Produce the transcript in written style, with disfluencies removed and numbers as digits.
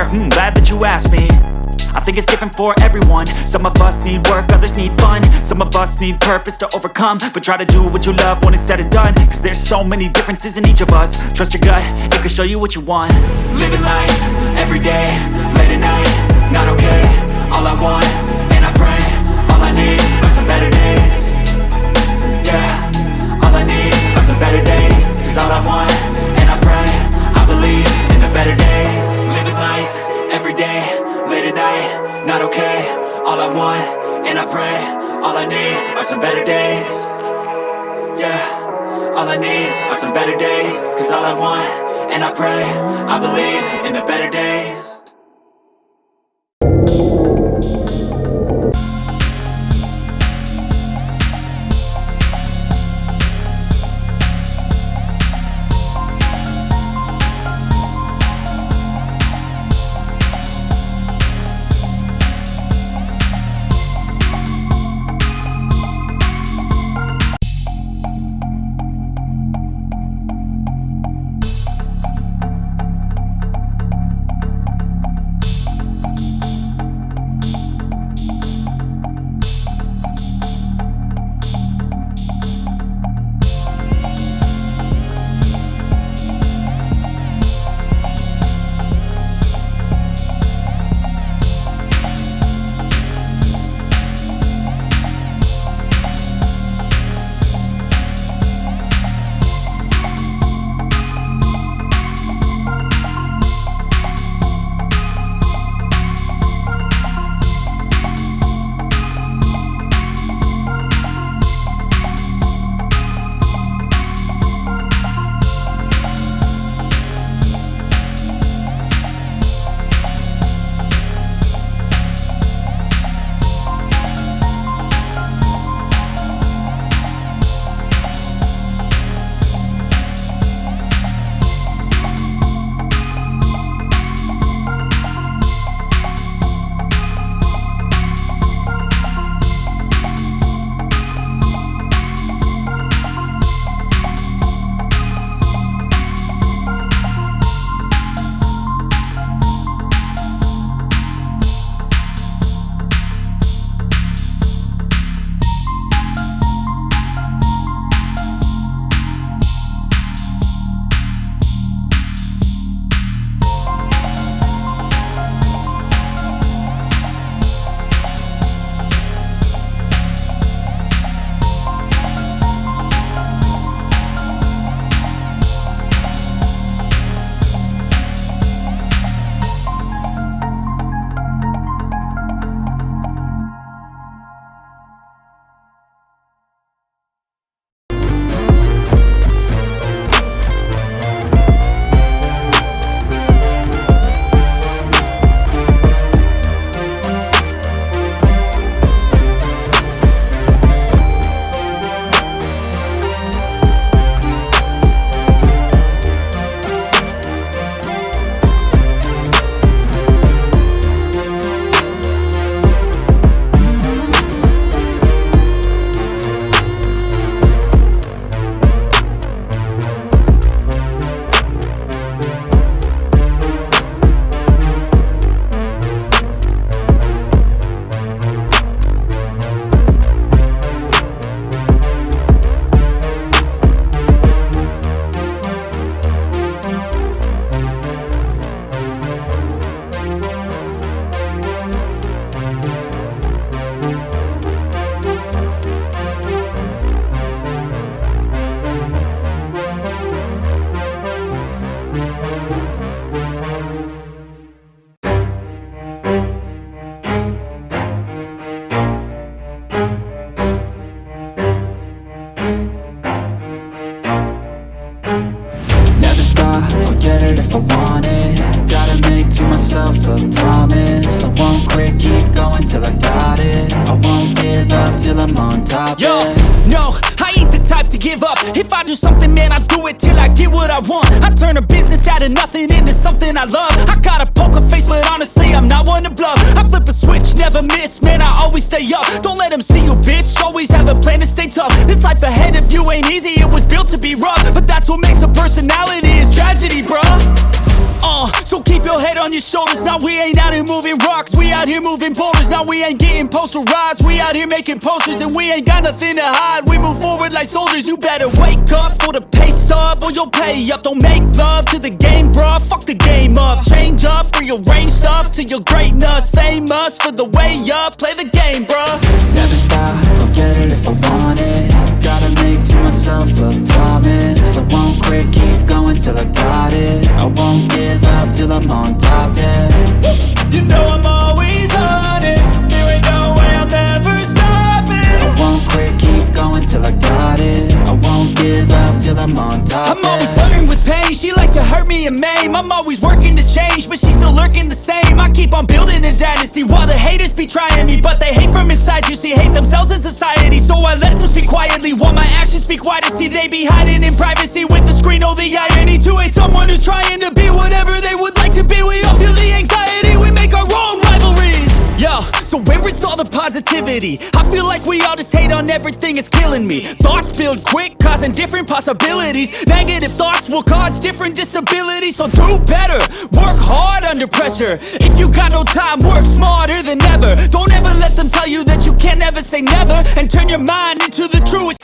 there? Glad that you asked me. I think it's different for everyone. Some of us need work, others need fun. Some of us need purpose to overcome. But try to do what you love when it's said and done, cause there's so many differences in each of us. Trust your gut, it can show you what you want. Living life, everyday, late at night, not okay. All I want, and I pray, all I need are some better days. Yeah, all I need are some better days. Cause all I want, and I pray, I believe in the better days. Living life, everyday, late at night, not okay. All I want, and I pray, all I need are some better days. Yeah, all I need are some better days. Cause all I want, and I pray, I believe in the better days. if I want it. Gotta make to myself a promise. I won't quit, keep going till I got it. I won't give up till I'm on top. Yo, no, I ain't the type to give up. If I do something, man, I do it till I get what I want. I turn a business out of nothing into something I love. I got a poker face, but honestly, I'm not one to bluff. I flip a switch, never miss, man, I always stay up. Don't let them see you, bitch, always have a plan to stay tough. This life ahead of you ain't easy, it was built to be rough. But that's what makes a personality, is tragedy, bruh. So keep your head on your shoulders. Now we ain't out here moving rocks, we out here moving boulders. Now we ain't getting posterized, we out here making posters. And we ain't got nothing to hide, we move forward like soldiers. You better wake up for the pay stub, or you'll pay up. Don't make love to the game, bruh, fuck the game up. Change up, rearrange stuff to your greatness. Famous for the way up, play the game, bruh. Never stop, I'll get it if I want it. Gotta make to myself a promise. I won't quit, keep going till I got it. I won't give up till I'm on top, yeah. You know I'm always honest, there ain't no way I'm ever stopping. I won't quit, keep going till I got it. I won't give up till I'm on top, I'm always flirting with pain, she like to hurt me and maim. I'm always working to change, but she's still lurking the same. I keep on building a dynasty while the haters be trying me. But they hate from inside, you see, hate themselves in society. So I let them speak quietly while my actions speak wider. See, they be hiding in privacy with the screen. Oh, the irony to hate someone who's trying to be whatever they would like to be. We all feel the anxiety, we make our own rivalries. Yo, so where is all the positivity? I feel like we all just hate on everything, it's killing me. Thoughts build quick, causing different possibilities. Negative thoughts will cause different disabilities. So do better, work hard under pressure. If you got no time, work smarter than ever. Don't ever let them tell you that you can't never say never. And turn your mind into the truest.